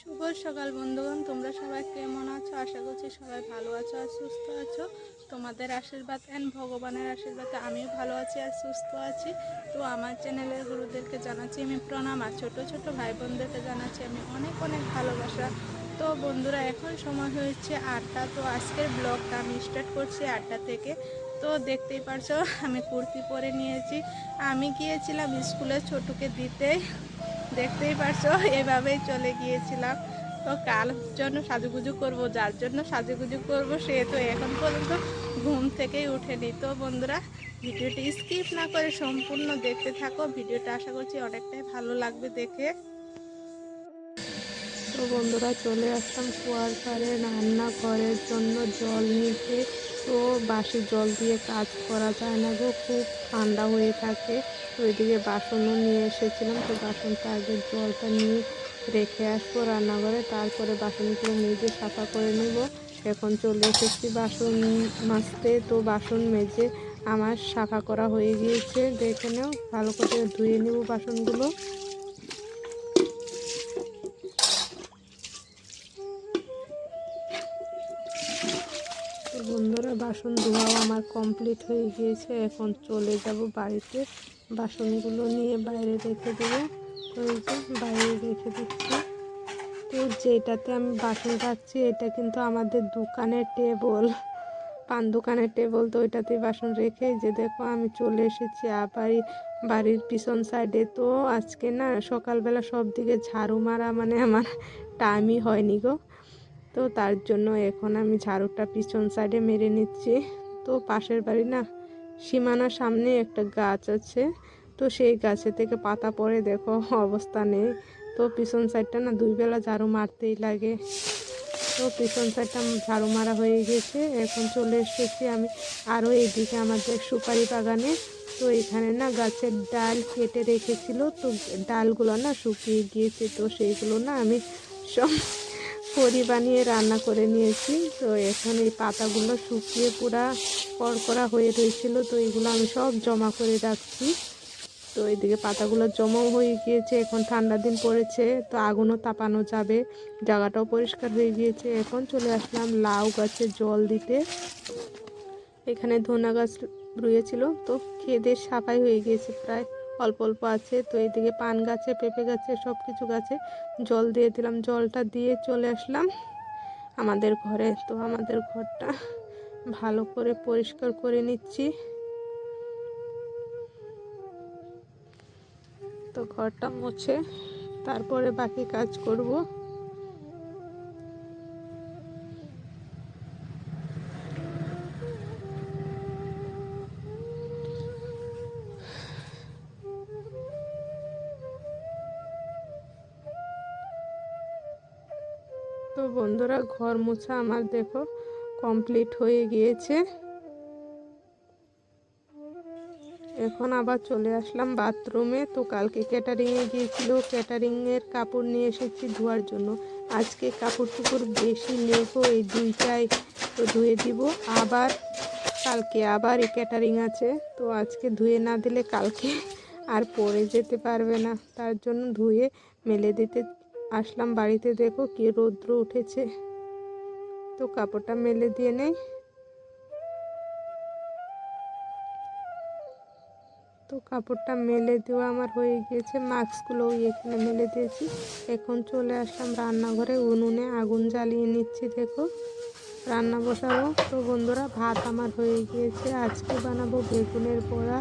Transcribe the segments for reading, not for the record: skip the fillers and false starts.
শুভ সকাল বন্ধুগণ, তোমরা সবাই কেমন আছো? আশা করছি সবাই ভালো আছো আর সুস্থ আছো। তোমাদের আশীর্বাদ এন্ড ভগবানের আশীর্বাদে আমিও ভালো আছি আর সুস্থ আছি। তো আমার চ্যানেলের গুরুদেরকে জানাচ্ছি আমি প্রণাম, আর ছোট ছোট ভাই বোনদেরকে জানাচ্ছি আমি অনেক অনেক ভালোবাসা। তো বন্ধুরা, এখন সময় হয়েছে 8টা। তো আজকের ব্লগটা আমি স্টার্ট করছি 8টা থেকে। তো দেখতেই পারছো আমি কুর্তি পরে নিয়েছি। আমি গিয়েছিলাম স্কুলে ছোটুকে দিতে, দেখতেই পারছো এভাবেই চলে গিয়েছিলাম। তো কাল জন্য সাজুগুজু করব, যার জন্য সাজুগুজু করব সে তো এখন পর্যন্ত ঘুম থেকেই উঠেনি। তো বন্ধুরা, ভিডিওটি স্কিপ না করে সম্পূর্ণ দেখতে থাকো। ভিডিওটা আশা করছি অনেকটাই ভালো লাগবে দেখে। তো বন্ধুরা, চলে আসলাম কুয়ার পাড়ে রান্নাঘরের জন্য জল নিতে। তো বাসি জল দিয়ে কাজ করা যায় না গো, খুব ঠান্ডা হয়ে থাকে। তো ওইদিকে বাসনও নিয়ে এসেছিলাম, তো বাসনটা আগে জলটা নিয়ে রেখে আসবো রান্নাঘরে, তারপরে বাসনগুলো মেজে সাফা করে নেব। এখন চলে এসেছি বাসন মাজতে। তো বাসন মেজে আমার সাফা করা হয়ে গিয়েছে, দেখে নাও। ভালো করে ধুয়ে নেব বাসনগুলো। তো বন্ধুরা, বাসন ধোয়াও আমার কমপ্লিট হয়ে গিয়েছে। এখন চলে যাব বাড়িতে, বাসনগুলো নিয়ে বাইরে রেখে দেবো। তো এই যে বাইরে রেখে দিচ্ছি। তো যেটাতে আমি বাসন রাখছি এটা কিন্তু আমাদের দোকানের টেবল, পান দোকানের টেবল। তো ওইটাতেই বাসন রেখে যে দেখো আমি চলে এসেছি আবার বাড়ির পিছন সাইডে। তো আজকে না সকালবেলা সব দিকে ঝাড়ু মারা মানে আমার টাইমই হয়নি গো। তো তার জন্য এখন আমি ঝাড়ুটা পিছন সাইডে মেরে নিচ্ছি। তো পাশের বাড়ি না সীমানার সামনে একটা গাছ আছে, তো সেই গাছে থেকে পাতা পড়ে দেখো অবস্থা নেই। তো পিছন সাইডটা না 2 বেলা ঝাড়ু মারতেই লাগে। তো পিছন সাইডটা ঝাড়ু মারা হয়ে গেছে। এখন চলে এসেছি আমি আরও এইদিকে আমাদের সুপারি বাগানে। তো এখানে না গাছের ডাল কেটে রেখেছিল, তো ডালগুলো না শুকিয়ে গিয়েছে। তো সেইগুলো না আমি সব বড়ি বানিয়ে রান্না করে নিয়েছি। তো এখন এই পাতাগুলো শুকিয়ে পুরা কড়কড়া হয়ে রয়েছিল, তো এগুলো আমি সব জমা করে রাখছি। তো এইদিকে পাতাগুলো জমাও হয়ে গিয়েছে, এখন ঠান্ডা দিন পড়েছে, তো আগুনও তাপানো যাবে। জায়গাটাও পরিষ্কার হয়ে গিয়েছে। এখন চলে আসলাম লাউ গাছে জল দিতে। এখানে ধনা গাছ রয়েছিল, তো খেয়ে সাফাই হয়ে গিয়েছে, প্রায় অল্প অল্প আছে। তো এইদিকে পান গাছে, পেঁপে গাছে, সব কিছু গাছে জল দিয়ে দিলাম। জলটা দিয়ে চলে আসলাম আমাদের ঘরে। তো আমাদের ঘরটা ভালো করে পরিষ্কার করে নিচ্ছি। তো ঘরটা মুছে তারপরে বাকি কাজ করব। তো বন্ধুরা, ঘর মোছা আমার দেখো কমপ্লিট হয়ে গিয়েছে। এখন আবার চলে আসলাম বাথরুমে। তো কালকে ক্যাটারিংয়ে গিয়েছিল, ক্যাটারিংয়ের কাপড় নিয়ে এসেছি ধোয়ার জন্য। আজকে কাপড় টুকুর বেশি নেবো, এই 2টাই তো ধুয়ে দিব। আবার কালকে আবার এই ক্যাটারিং আছে, তো আজকে ধুয়ে না দিলে কালকে আর পরে যেতে পারবে না। তার জন্য ধুয়ে মেলে দিতে আসলাম বাড়িতে। দেখো কি রৌদ্র উঠেছে, তো কাপড়টা মেলে দিয়ে নেই। তো কাপড়টা মেলে দেওয়া আমার হয়ে গিয়েছে, মাস্কগুলোও এখানে মেলে দিয়েছি। এখন চলে আসলাম রান্নাঘরে, উনুনে আগুন জ্বালিয়ে নিচ্ছি। দেখো রান্না বসাবো। তো বন্ধুরা, ভাত আমার হয়ে গিয়েছে। আজকে বানাবো বেগুনের বড়া,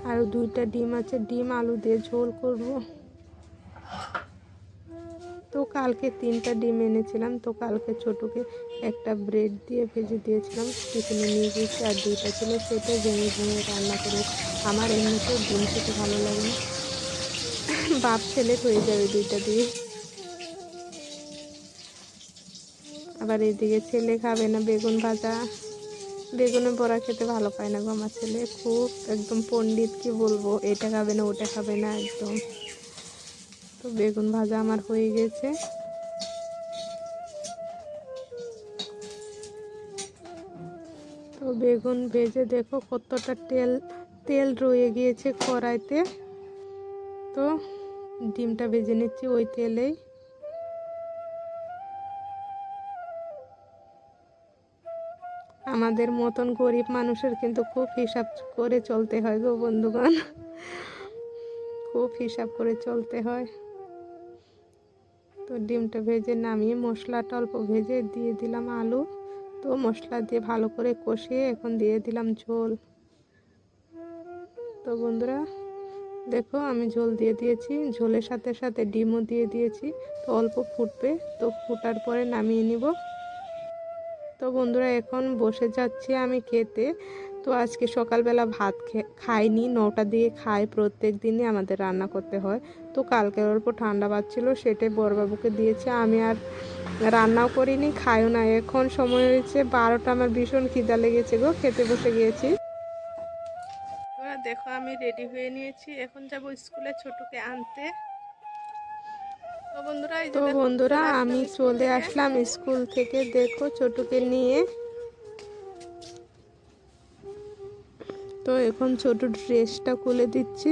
আর 2টা ডিম আছে, ডিম আলু দিয়ে ঝোল করব। তো কালকে 3টা ডিম এনেছিলাম, তো কালকে ছোটোকে একটা ব্রেড দিয়ে ভেজে দিয়েছিলাম, টিফিনে নিয়ে গিয়েছি। আর 2টা ছিল, সেটাই ভেঙে ভেঙে রান্না করে। আমার এমনিতেও ডিম খেতে ভালো লাগে না, বাপ ছেলে হয়ে যাবে 2টা দিয়ে। আবার এদিকে ছেলে খাবে না বেগুন ভাজা, বেগুনের বড়া খেতে ভালো পায় না গো আমার ছেলে, খুব একদম পণ্ডিত, কি বলবো, এটা খাবে না ওটা খাবে না একদম। তো বেগুন ভাজা আমার হয়ে গেছে। তো বেগুন ভেজে দেখো কতটা তেল তেল রয়ে গিয়েছে কড়াইতে। তো ডিমটা ভেজে নিচ্ছি ওই তেলেই। আমাদের মতন গরিব মানুষের কিন্তু খুব হিসাব করে চলতে হয় গো বন্ধুগণ, খুব হিসাব করে চলতে হয়। তো ডিমটা ভেজে নামিয়ে মশলাটা অল্প ভেজে দিয়ে দিলাম আলু। তো মশলা দিয়ে ভালো করে কষিয়ে এখন দিয়ে দিলাম ঝোল। তো বন্ধুরা দেখো আমি ঝোল দিয়ে দিয়েছি, ঝোলের সাথে সাথে ডিমও দিয়ে দিয়েছি। তো অল্প ফুটবে, তো ফুটার পরে নামিয়ে নিব। তো বন্ধুরা এখন বসে যাচ্ছি আমি খেতে। তো আজকে সকালবেলা ভাত খাইনি, 9টার দিকে খাই, প্রত্যেক দিনই আমাদের রান্না করতে হয়। তো কালকে অল্প ঠান্ডা বাজছিল, সেটাই বড়বাবুকে দিয়েছি, আমি আর রান্নাও করিনি, খাইও না। এখন সময় হয়েছে 12টা, আমার ভীষণ খিদা লেগেছে গো, খেতে বসে গিয়েছি। দেখো আমি রেডি হয়ে নিয়েছি, এখন যাব স্কুলে ছোটকে আনতে। তো বন্ধুরা আমি চলে আসলাম স্কুল থেকে, দেখো ছোটকে নিয়ে। তো এখন ছোট ড্রেসটা খুলে দিচ্ছি।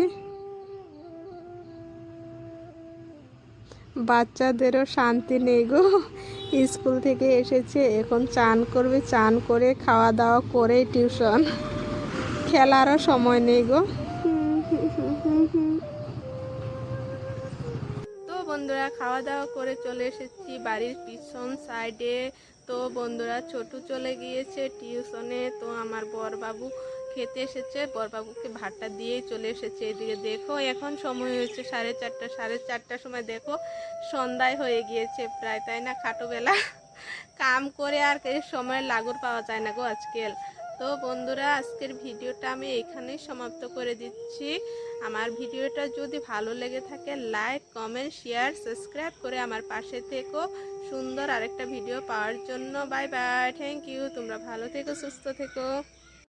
বাচ্চাদেরও শান্তি নেই গো, স্কুল থেকে এসেছে, এখন চান করবে, চান করে খাওয়া দাওয়া করে টিউশন, খেলারও সময় নেই গো। তো বন্ধুরা খাওয়া দাওয়া করে চলে এসেছি বাড়ির পিছন সাইডে। তো বন্ধুরা ছোটু চলে গিয়েছে টিউশনে, তো আমার বড়বাবু খেতে এসেছে, বড়বাবুকে ভাতটা দিয়েই চলে এসেছে এদিকে। দেখো এখন সময় হয়েছে 4:30, 4:30টার সময় দেখো সন্ধ্যায় হয়ে গিয়েছে প্রায়, তাই না? খাটোবেলা কাম করে আর এই সময় লাগুর পাওয়া যায় না গো আজকাল। তো বন্ধুরা আজকের ভিডিওটা আমি এখানেই সমাপ্ত করে দিচ্ছি। আমার ভিডিওটা যদি ভালো লেগে থাকে লাইক কমেন্ট শেয়ার সাবস্ক্রাইব করে আমার পাশে থেকো সুন্দর আরেকটা ভিডিও পাওয়ার জন্য। বাই বাই, থ্যাংক ইউ, তোমরা ভালো থেকো সুস্থ থেকো।